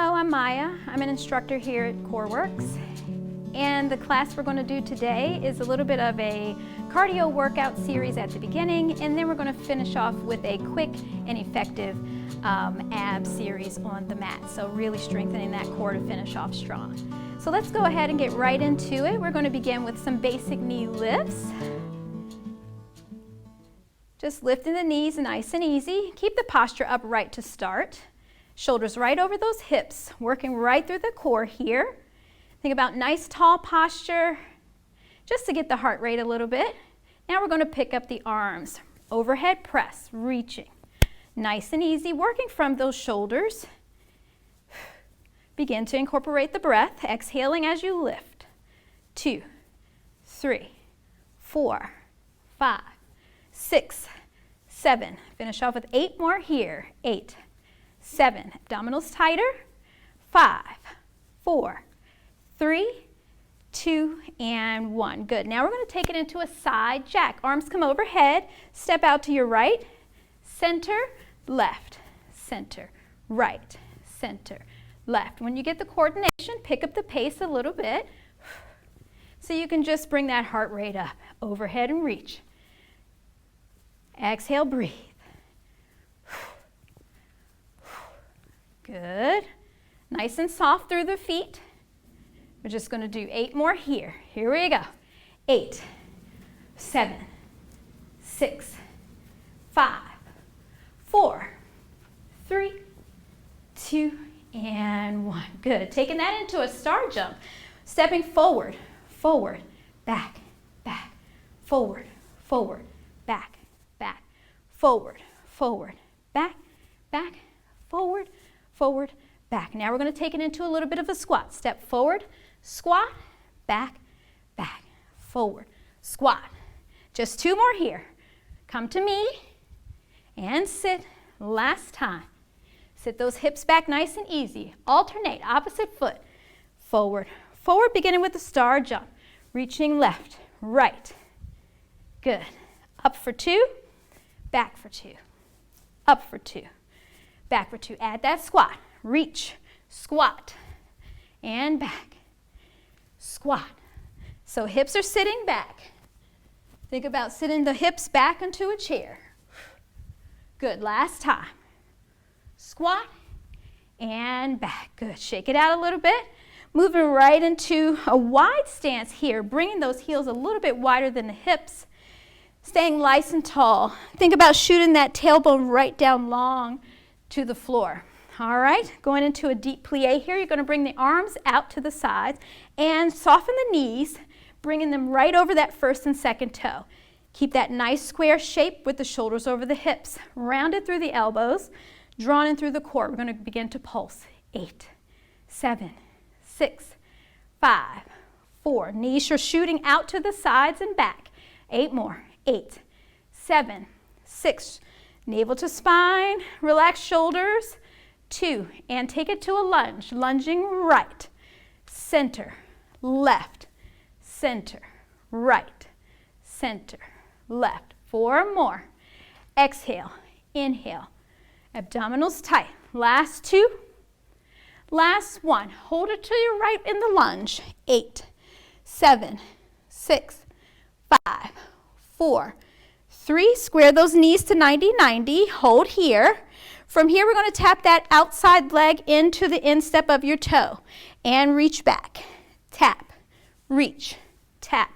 Hello, I'm Maya. I'm an instructor here at Coreworks. And the class we're going to do today is a little bit of a cardio workout series at the beginning, and then we're going to finish off with a quick and effective ab series on the mat. So really strengthening that core to finish off strong. So let's go ahead and get right into it. We're going to begin with some basic knee lifts. Just lifting the knees nice and easy. Keep the posture upright to start. Shoulders right over those hips, working right through the core here. Think about nice tall posture, just to get the heart rate a little bit. Now we're going to pick up the arms. Overhead press, reaching. Nice and easy, working from those shoulders. Begin to incorporate the breath, exhaling as you lift. 2, 3, 4, 5, 6, 7. Finish off with 8 more here. 8, 7. Abdominals tighter. 5, 4, 3, 2, and 1. Good. Now we're going to take it into a side jack. Arms come overhead. Step out to your right. Center, left, center, right, center, left. When you get the coordination, pick up the pace a little bit so you can just bring that heart rate up. Overhead and reach. Exhale, breathe. Good. Nice and soft through the feet. We're just going to do 8 more here. Here we go. 8, 7, 6, 5, 4, 3, 2, and 1. Good. Taking that into a star jump. Stepping forward, forward, back, back, forward, forward, back, back, forward, forward, back, back, forward, forward, back. Now we're going to take it into a little bit of a squat. Step forward, squat, back, back, forward, squat. Just 2 more here. Come to me and sit. Last time. Sit those hips back nice and easy. Alternate, opposite foot. Forward, forward, beginning with the star jump. Reaching left, right. Good. Up for 2, back for 2. Up for 2. Back for 2. Add that squat. Reach, squat, and back. Squat. So hips are sitting back. Think about sitting the hips back into a chair. Good. Last time. Squat and back. Good. Shake it out a little bit. Moving right into a wide stance here, bringing those heels a little bit wider than the hips. Staying nice and tall. Think about shooting that tailbone right down long to the floor. All right, going into a deep plie here. You're going to bring the arms out to the sides and soften the knees, bringing them right over that first and second toe. Keep that nice square shape with the shoulders over the hips. Rounded through the elbows, drawn in through the core. We're going to begin to pulse. 8, 7, 6, 5, 4. Knees are shooting out to the sides and back. 8 more. 8, 7, 6. Navel to spine. Relax shoulders. 2, and take it to a lunge. Lunging right, center, left, center, right, center, left. 4 more. Exhale, inhale. Abdominals tight. Last 2. Last 1. Hold it to your right in the lunge. 8, 7, 6, 5, 4, 3. Square those knees to 90-90. Hold here. From here, we're going to tap that outside leg into the instep of your toe and reach back. Tap, reach, tap,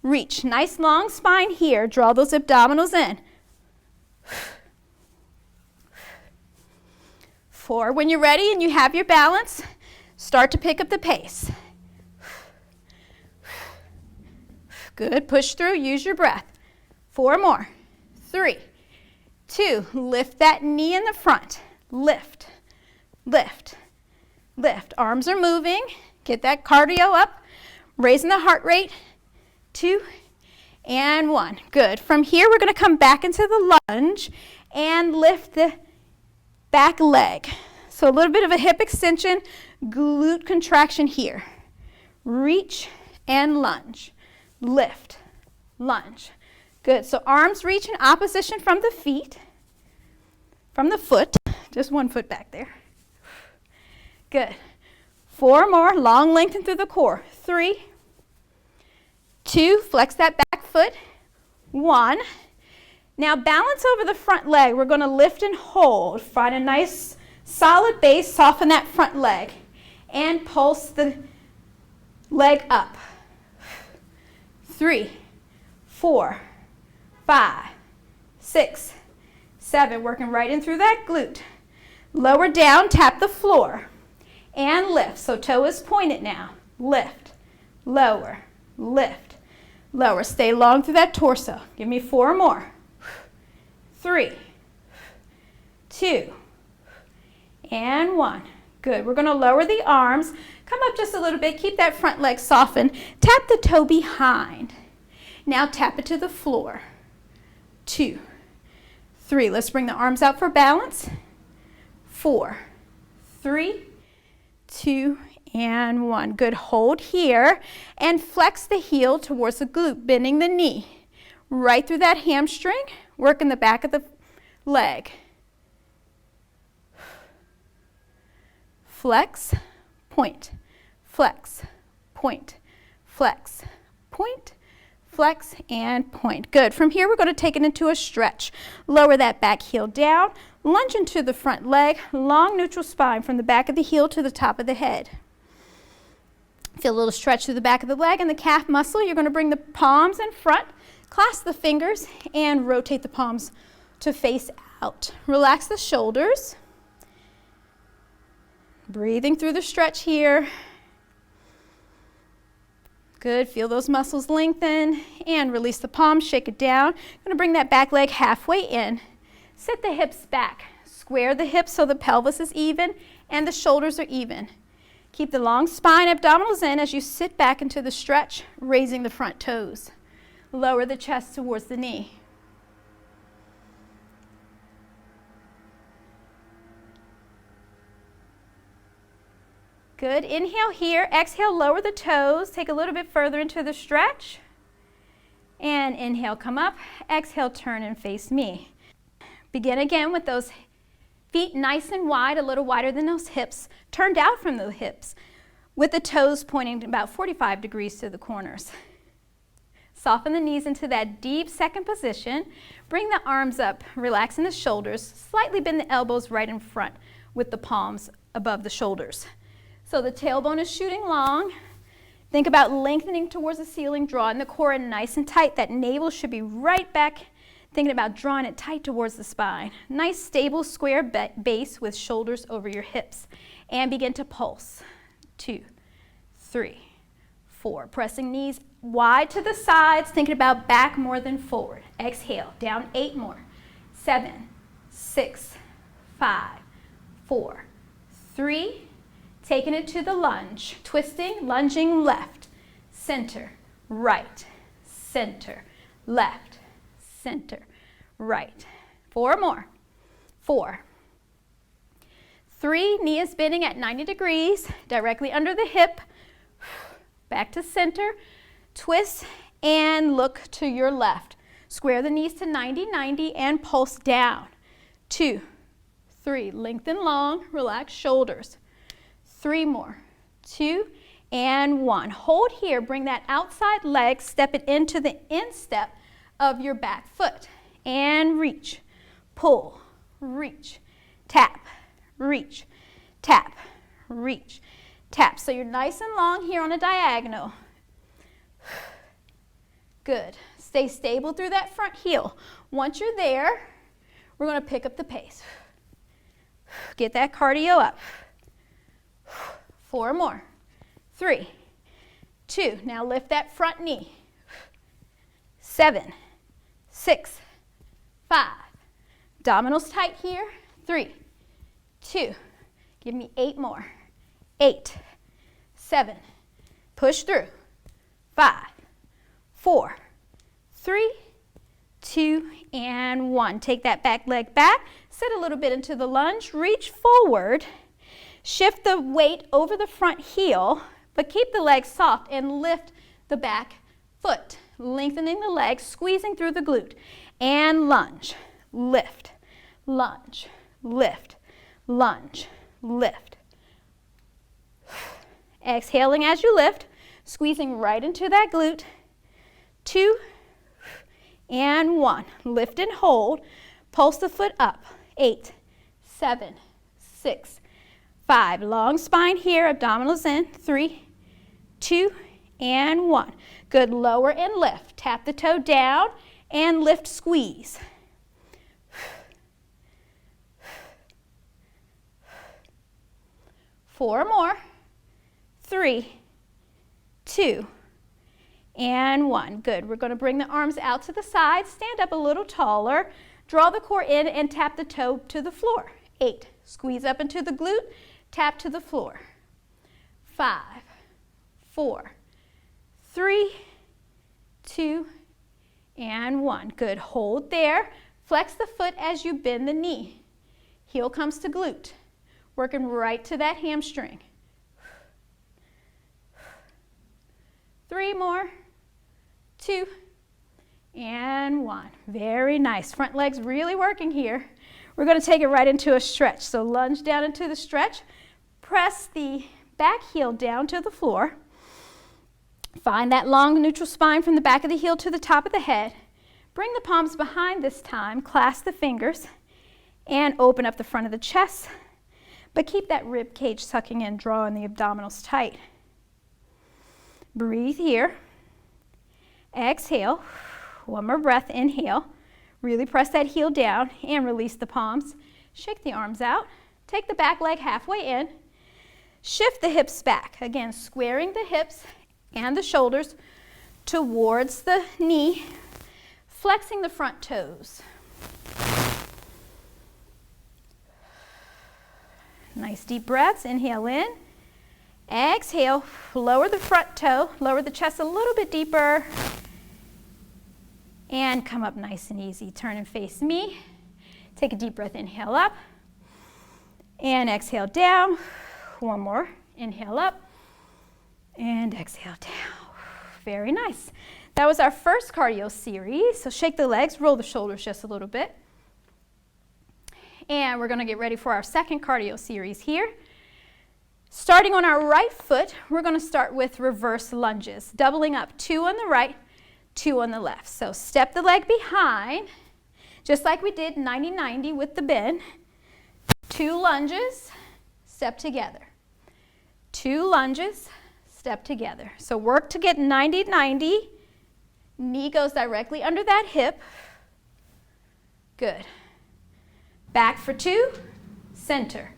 reach. Nice long spine here. Draw those abdominals in. 4. When you're ready and you have your balance, start to pick up the pace. Good. Push through. Use your breath. 4 more. 3, 2, lift that knee in the front. Lift, lift, lift. Arms are moving. Get that cardio up. Raising the heart rate. 2 and 1. Good. From here, we're going to come back into the lunge and lift the back leg. So a little bit of a hip extension, glute contraction here. Reach and lunge. Lift, lunge. Good. So arms reach in opposition from the feet, from the foot. Just 1 foot back there. Good. 4 more, long lengthen through the core. 3, 2, flex that back foot. 1. Now balance over the front leg. We're going to lift and hold. Find a nice solid base, soften that front leg, and pulse the leg up. 3, 4, 5, 6, 7. Working right in through that glute. Lower down, tap the floor, and lift. So toe is pointed now. Lift, lower, lift, lower. Stay long through that torso. Give me 4 more. 3, 2, and 1. Good. We're going to lower the arms. Come up just a little bit. Keep that front leg softened. Tap the toe behind. Now tap it to the floor. 2, 3. Let's bring the arms out for balance. 4, 3, 2, and 1. Good. Hold here and flex the heel towards the glute, bending the knee right through that hamstring, working the back of the leg. Flex, point, flex, point, flex, point, flex, and point. Good. From here, we're going to take it into a stretch. Lower that back heel down, lunge into the front leg, long neutral spine from the back of the heel to the top of the head. Feel a little stretch through the back of the leg and the calf muscle. You're going to bring the palms in front, clasp the fingers, and rotate the palms to face out. Relax the shoulders. Breathing through the stretch here. Good. Feel those muscles lengthen and release the palms. Shake it down. I'm going to bring that back leg halfway in. Sit the hips back. Square the hips so the pelvis is even and the shoulders are even. Keep the long spine, abdominals in as you sit back into the stretch, raising the front toes. Lower the chest towards the knee. Good. Inhale here. Exhale, lower the toes. Take a little bit further into the stretch. And inhale, come up. Exhale, turn and face me. Begin again with those feet nice and wide, a little wider than those hips, turned out from the hips, with the toes pointing about 45 degrees to the corners. Soften the knees into that deep second position. Bring the arms up, relaxing the shoulders. Slightly bend the elbows right in front with the palms above the shoulders. So the tailbone is shooting long. Think about lengthening towards the ceiling, drawing the core in nice and tight. That navel should be right back. Thinking about drawing it tight towards the spine. Nice stable square base with shoulders over your hips. And begin to pulse. 2, 3, 4. Pressing knees wide to the sides, thinking about back more than forward. Exhale, down 8 more. 7, 6, 5, 4, 3. Taking it to the lunge. Twisting, lunging left, center, right, center, left, center, right. 4 more. 4, 3, knee is bending at 90 degrees, directly under the hip. Back to center, twist, and look to your left. Square the knees to 90, 90, and pulse down. 2, 3, lengthen long, relax shoulders. 3 more. 2, and 1. Hold here, bring that outside leg, step it into the instep of your back foot. And reach, pull, reach, tap, reach, tap, reach, tap. So you're nice and long here on a diagonal. Good. Stay stable through that front heel. Once you're there, we're going to pick up the pace. Get that cardio up. 4 more. 3, 2. Now lift that front knee. 7, 6, 5. Abdominals tight here. 3, 2. Give me 8 more. 8, 7. Push through. 5, 4, 3, 2, and 1. Take that back leg back. Sit a little bit into the lunge. Reach forward. Shift the weight over the front heel, but keep the legs soft and lift the back foot. Lengthening the legs, squeezing through the glute. And lunge, lift, lunge, lift, lunge, lift. Exhaling as you lift, squeezing right into that glute. 2 and 1. Lift and hold. Pulse the foot up. 8, 7, 6, 5. Long spine here, abdominals in. 3, 2, and 1. Good, lower and lift. Tap the toe down and lift, squeeze. 4 more. 3, 2, and 1. Good. We're going to bring the arms out to the side, stand up a little taller, draw the core in and tap the toe to the floor. 8. Squeeze up into the glute, tap to the floor. 5, 4, 3, 2, and 1. Good. Hold there. Flex the foot as you bend the knee. Heel comes to glute. Working right to that hamstring. 3 more. 2, and 1. Very nice. Front leg's really working here. We're going to take it right into a stretch. So lunge down into the stretch. Press the back heel down to the floor. Find that long neutral spine from the back of the heel to the top of the head. Bring the palms behind this time. Clasp the fingers and open up the front of the chest. But keep that rib cage sucking in, drawing the abdominals tight. Breathe here. Exhale. One more breath. Inhale. Really press that heel down and release the palms. Shake the arms out. Take the back leg halfway in. Shift the hips back. Again, squaring the hips and the shoulders towards the knee. Flexing the front toes. Nice deep breaths. Inhale in. Exhale. Lower the front toe. Lower the chest a little bit deeper. And come up nice and easy. Turn and face me. Take a deep breath. Inhale up. And exhale down. One more. Inhale up. And exhale down. Very nice. That was our first cardio series. So shake the legs. Roll the shoulders just a little bit. And we're going to get ready for our second cardio series here. Starting on our right foot, we're going to start with reverse lunges. Doubling up. 2 on the right. 2 on the left. So step the leg behind, just like we did 90-90 with the bend. 2 lunges, step together. 2 lunges, step together. So work to get 90-90. Knee goes directly under that hip. Good. Back for 2, center.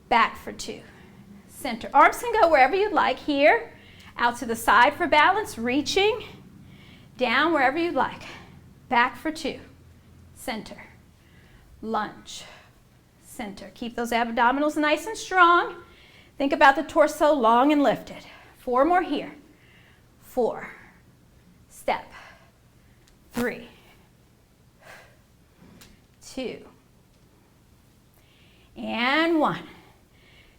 Back for 2, center. Arms can go wherever you'd like here. Out to the side for balance, reaching. Down wherever you'd like. Back for 2. Center. Lunge. Center. Keep those abdominals nice and strong. Think about the torso long and lifted. 4 more here. 4. Step. 3. 2. And 1.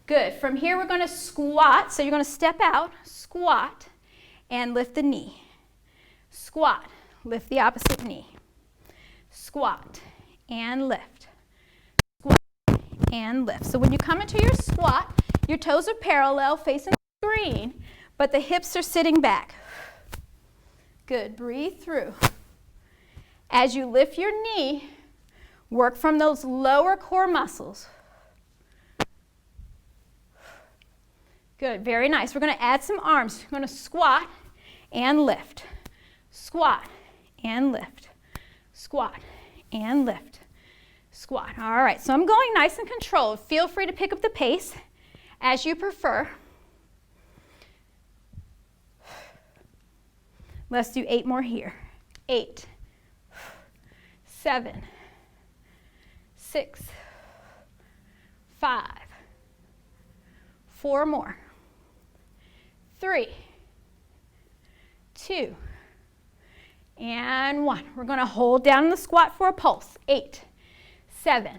Good. From here we're going to squat. So you're going to step out, squat, and lift the knee. Squat, lift the opposite knee. Squat and lift. Squat and lift. So when you come into your squat, your toes are parallel facing the screen, but the hips are sitting back. Good. Breathe through. As you lift your knee, work from those lower core muscles. Good. Very nice. We're going to add some arms. We're going to squat and lift. Squat and lift. Squat and lift. Squat. All right, so I'm going nice and controlled. Feel free to pick up the pace as you prefer. Let's do 8 more here. 8, 7, 6, 5, 4 more. 3, 2, and 1. We're going to hold down in the squat for a pulse. 8, 7,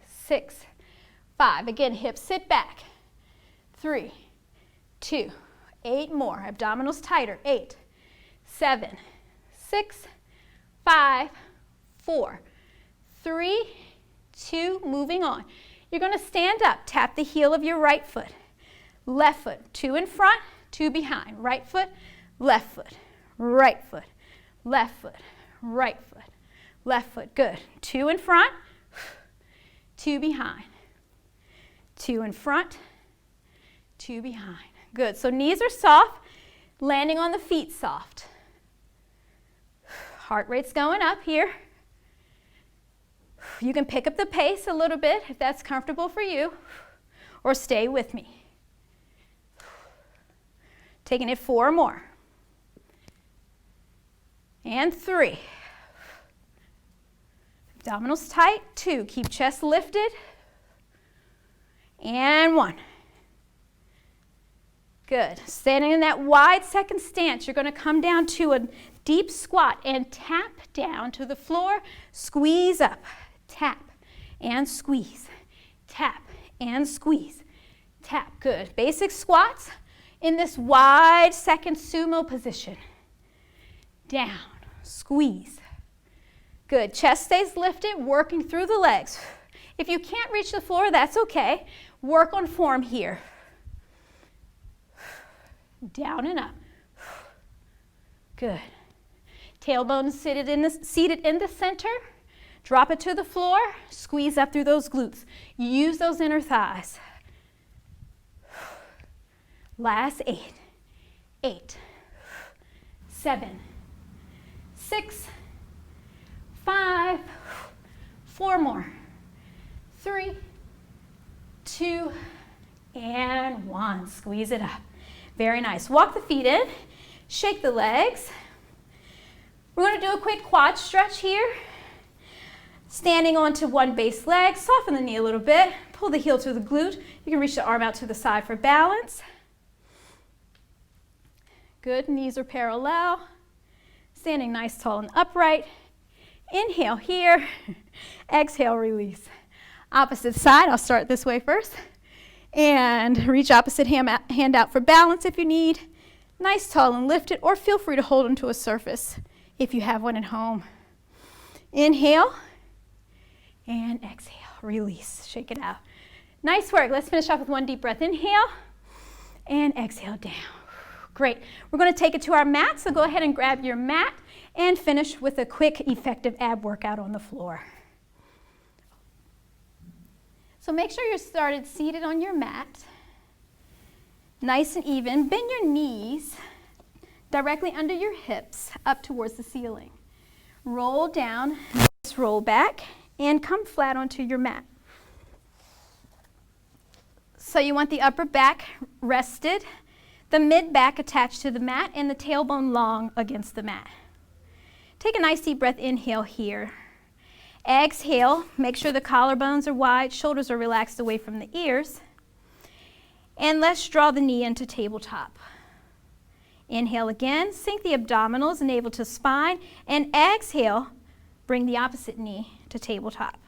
6, 5. Again, hips sit back. 3, 2, 8 more. Abdominals tighter. 8, 7, 6, 5, 4, 3, 2. Moving on. You're going to stand up. Tap the heel of your right foot. left foot, 2 in front, 2 behind, right foot, left foot, right foot, left foot, right foot, left foot, good. 2 in front, 2 behind, 2 in front, 2 behind, good. So knees are soft, landing on the feet soft. Heart rate's going up here. You can pick up the pace a little bit if that's comfortable for you, or stay with me. Taking it 4 more. And 3. Abdominals tight. 2. Keep chest lifted. And 1. Good. Standing in that wide second stance, you're going to come down to a deep squat and tap down to the floor. Squeeze up. Tap and squeeze. Tap and squeeze. Tap. Good. Basic squats in this wide second sumo position. Down. Squeeze. Good. Chest stays lifted, working through the legs. If you can't reach the floor, that's okay. Work on form here. Down and up. Good. Tailbone seated in the center. Drop it to the floor. Squeeze up through those glutes. Use those inner thighs. Last 8. 8. 7. 6. 5. 4 more. 3. 2. And 1. Squeeze it up. Very nice. Walk the feet in. Shake the legs. We're going to do a quick quad stretch here. Standing onto one base leg. Soften the knee a little bit. Pull the heel to the glute. You can reach the arm out to the side for balance. Good. Knees are parallel. Standing nice, tall, and upright. Inhale here. Exhale, release. Opposite side. I'll start this way first. And reach opposite hand out for balance if you need. Nice, tall, and lifted, or feel free to hold onto a surface if you have one at home. Inhale. And exhale. Release. Shake it out. Nice work. Let's finish off with one deep breath. Inhale. And exhale down. Great. We're going to take it to our mat, so go ahead and grab your mat and finish with a quick, effective ab workout on the floor. So make sure you're started seated on your mat, nice and even. Bend your knees directly under your hips up towards the ceiling. Roll down, roll back, and come flat onto your mat. So you want the upper back rested, the mid back attached to the mat, and the tailbone long against the mat. Take a nice deep breath, inhale here. Exhale, make sure the collarbones are wide, shoulders are relaxed away from the ears. And let's draw the knee into tabletop. Inhale again, sink the abdominals, navel to spine, and exhale, bring the opposite knee to tabletop.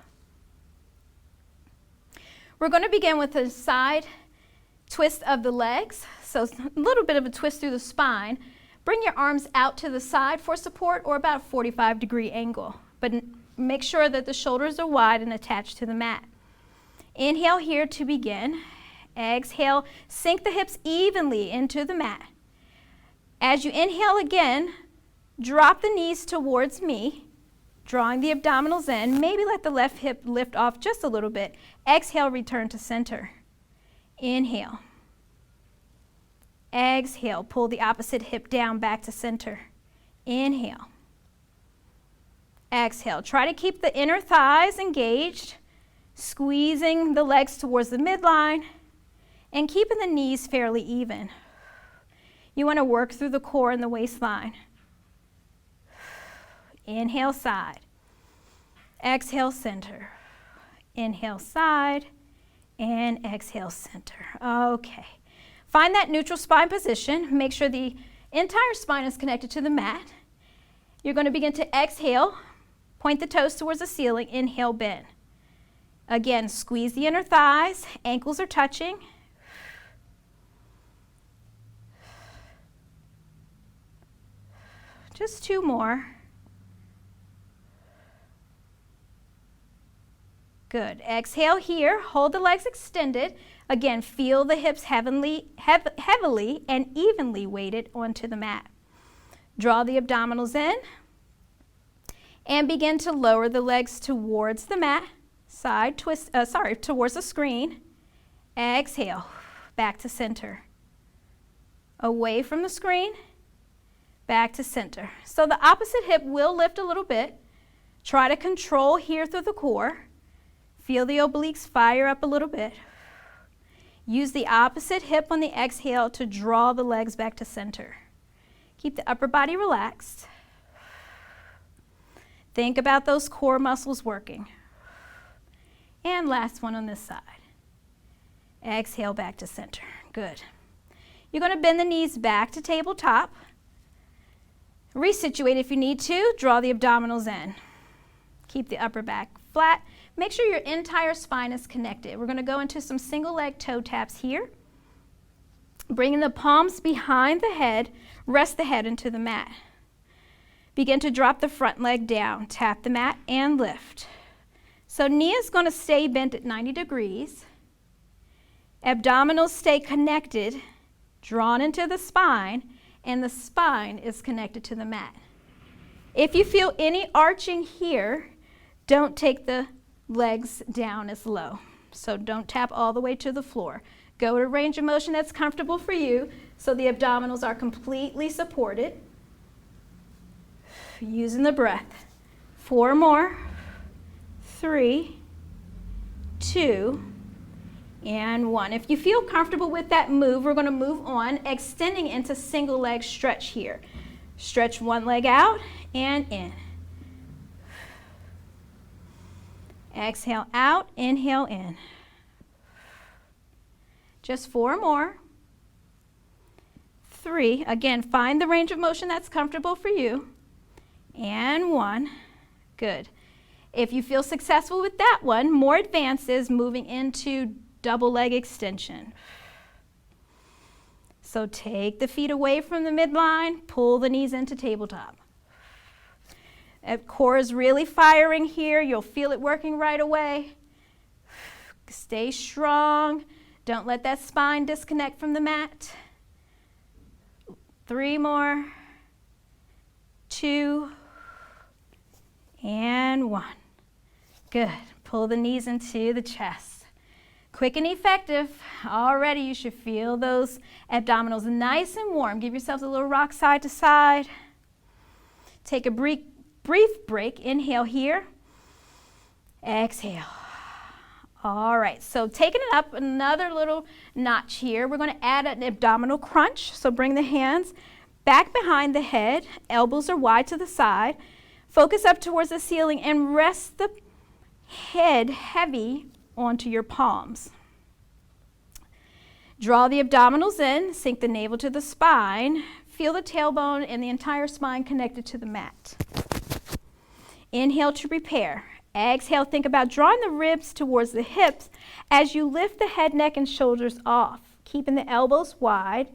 We're going to begin with a side twist of the legs, so a little bit of a twist through the spine. Bring your arms out to the side for support, or about a 45-degree angle, but make sure that the shoulders are wide and attached to the mat. Inhale here to begin. Exhale, sink the hips evenly into the mat. As you inhale again, drop the knees towards me, drawing the abdominals in. Maybe let the left hip lift off just a little bit. Exhale, return to center. Inhale. Exhale, pull the opposite hip down back to center. Inhale. Exhale. Try to keep the inner thighs engaged, squeezing the legs towards the midline, and keeping the knees fairly even. You want to work through the core and the waistline. Inhale, side. Exhale, center. Inhale, side. And exhale, center. Okay. Find that neutral spine position. Make sure the entire spine is connected to the mat. You're going to begin to exhale. Point the toes towards the ceiling. Inhale, bend. Again, squeeze the inner thighs. Ankles are touching. Just 2 more. Good. Exhale here. Hold the legs extended. Again, feel the hips heavily and evenly weighted onto the mat. Draw the abdominals in and begin to lower the legs towards the mat, towards the screen. Exhale, back to center. Away from the screen, back to center. So the opposite hip will lift a little bit. Try to control here through the core. Feel the obliques fire up a little bit. Use the opposite hip on the exhale to draw the legs back to center. Keep the upper body relaxed. Think about those core muscles working. And last one on this side. Exhale back to center. Good. You're going to bend the knees back to tabletop. Resituate if you need to. Draw the abdominals in. Keep the upper back flat. Make sure your entire spine is connected. We're going to go into some single leg toe taps here. Bringing the palms behind the head, rest the head into the mat. Begin to drop the front leg down. Tap the mat and lift. So knee is going to stay bent at 90 degrees. Abdominals stay connected, drawn into the spine, and the spine is connected to the mat. If you feel any arching here, don't take the legs down as low. So don't tap all the way to the floor. Go to a range of motion that's comfortable for you so the abdominals are completely supported. Using the breath. 4 more. 3, 2, and 1. If you feel comfortable with that move, we're going to move on, extending into single leg stretch here. Stretch one leg out and in. Exhale out, inhale in. Just 4 more. 3, again, find the range of motion that's comfortable for you. And 1, good. If you feel successful with that one, more advances moving into double leg extension. So take the feet away from the midline, pull the knees into tabletop. That core is really firing here. You'll feel it working right away. Stay strong. Don't let that spine disconnect from the mat. 3 more. 2. And 1. Good. Pull the knees into the chest. Quick and effective. Already you should feel those abdominals nice and warm. Give yourselves a little rock side to side. Take a brief break. Inhale here. Exhale. All right, so taking it up another little notch here, we're going to add an abdominal crunch. So bring the hands back behind the head. Elbows are wide to the side. Focus up towards the ceiling and rest the head heavy onto your palms. Draw the abdominals in, sink the navel to the spine. Feel the tailbone and the entire spine connected to the mat. Inhale to prepare. Exhale, think about drawing the ribs towards the hips as you lift the head, neck, and shoulders off, keeping the elbows wide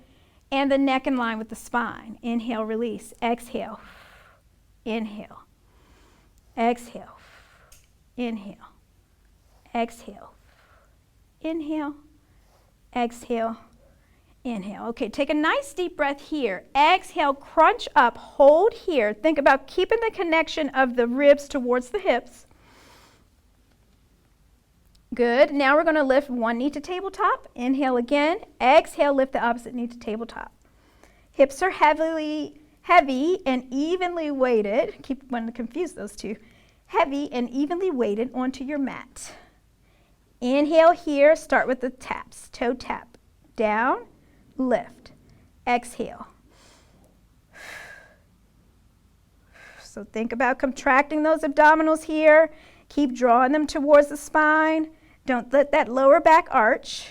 and the neck in line with the spine. Inhale, release. Exhale. Inhale. Exhale. Inhale. Exhale. Inhale. Exhale. Inhale. Okay, take a nice deep breath here. Exhale, crunch up, hold here. Think about keeping the connection of the ribs towards the hips. Good. Now we're going to lift one knee to tabletop. Inhale again. Exhale, lift the opposite knee to tabletop. Hips are heavy and evenly weighted. Keep wanting to confuse those two. Heavy and evenly weighted onto your mat. Inhale here. Start with the taps. Toe tap. Down. Lift. Exhale. So think about contracting those abdominals here. Keep drawing them towards the spine. Don't let that lower back arch.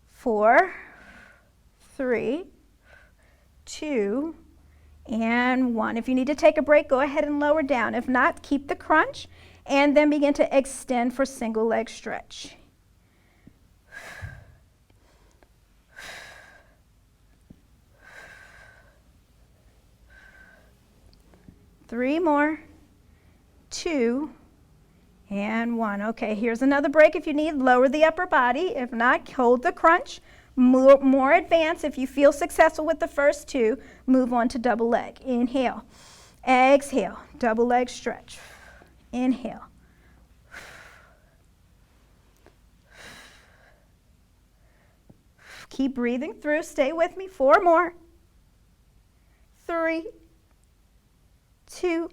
4, 3, 2, and 1. If you need to take a break, go ahead and lower down. If not, keep the crunch and then begin to extend for single leg stretch. Three more. 2, and 1. Okay, here's another break if you need. Lower the upper body. If not, hold the crunch. More advanced. If you feel successful with the first 2, move on to double leg. Inhale. Exhale. Double leg stretch. Inhale. Keep breathing through. Stay with me. 4 more. 3, 2,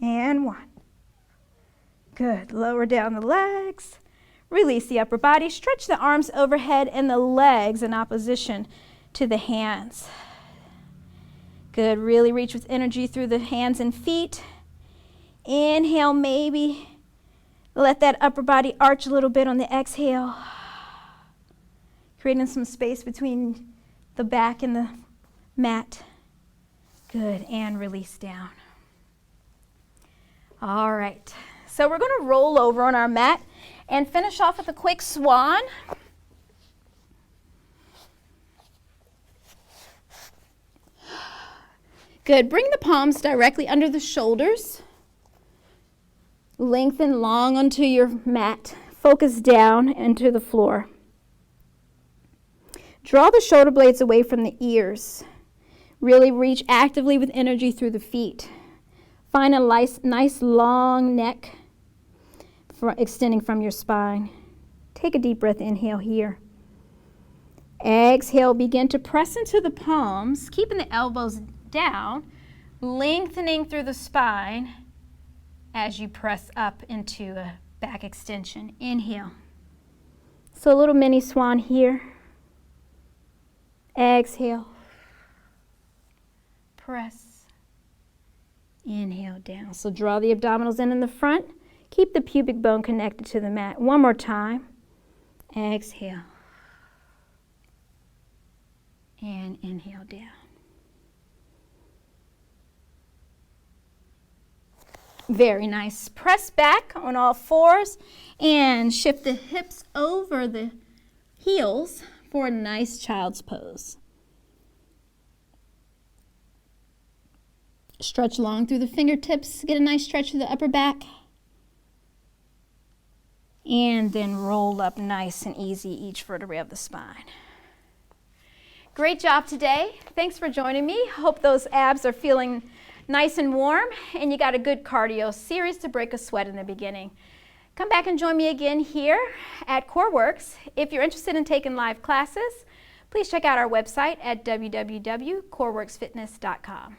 and 1. Good. Lower down the legs. Release the upper body. Stretch the arms overhead and the legs in opposition to the hands. Good. Really reach with energy through the hands and feet. Inhale, maybe. Let that upper body arch a little bit on the exhale. Creating some space between the back and the mat. Good. And release down. All right. So we're going to roll over on our mat and finish off with a quick swan. Good. Bring the palms directly under the shoulders. Lengthen long onto your mat. Focus down into the floor. Draw the shoulder blades away from the ears. Really reach actively with energy through the feet. Find a nice long neck extending from your spine. Take a deep breath, inhale here. Exhale, begin to press into the palms, keeping the elbows down, lengthening through the spine as you press up into a back extension. Inhale. So a little mini swan here. Exhale. Press. Inhale down. So draw the abdominals in the front. Keep the pubic bone connected to the mat. One more time. Exhale. And inhale down. Very nice. Press back on all fours and shift the hips over the heels for a nice child's pose. Stretch long through the fingertips. Get a nice stretch through the upper back. And then roll up nice and easy each vertebrae of the spine. Great job today. Thanks for joining me. Hope those abs are feeling nice and warm and you got a good cardio series to break a sweat in the beginning. Come back and join me again here at Coreworks. If you're interested in taking live classes, please check out our website at www.coreworksfitness.com.